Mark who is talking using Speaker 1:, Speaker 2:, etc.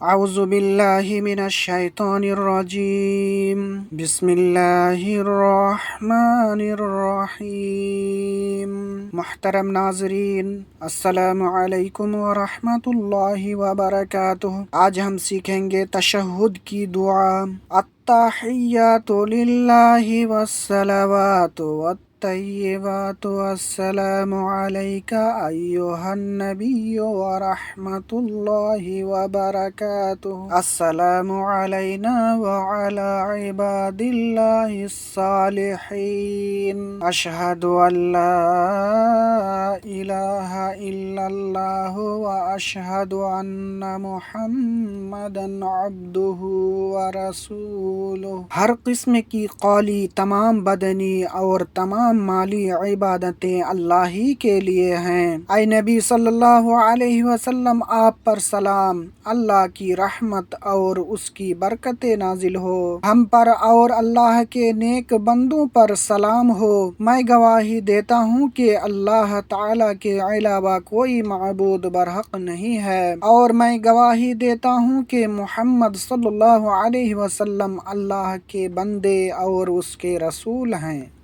Speaker 1: अऊज़ु बिल्लाहि मिनश शैतानिर रजीम। बिस्मिल्लाहिर रहमानिर रहीम। मुहतरम नाज़रीन, अस्सलामु अलैकुम व रहमतुल्लाहि व बरकातुहू। आज हम सीखेंगे तशहुद की दुआ। अत्तहिय्यातु लिल्लाहि वस्सलावातु तय्यिबातु अस्सलामु अलैका अय्युहन नबिय्यु व रहमतुल्लाहि व बरकातुहू। अस्सलामु अलैना व अला इबादिल्लाहिस सालिहीन। अशहदु अल्ला इलाहा इल्लल्लाहु व अशहदु अन्ना मुहम्मदन अब्दुहु व रसूलुहु। हर किस्म की कौली, तमाम बदनी और तमाम माली इबादतें अल्लाह ही के लिए हैं। ऐ नबी सल्लल्लाहु अलैहि वसल्लम, आप पर सलाम, अल्लाह की रहमत और उसकी बरकतें नाजिल हो। हम पर और अल्लाह के नेक बंदों पर सलाम हो। मैं गवाही देता हूँ कि अल्लाह ताला के अलावा कोई माबूद बरहक नहीं है, और मैं गवाही देता हूँ कि मोहम्मद सल्लल्लाहु अलैहि वसल्लम अल्लाह के बंदे और उसके रसूल हैं।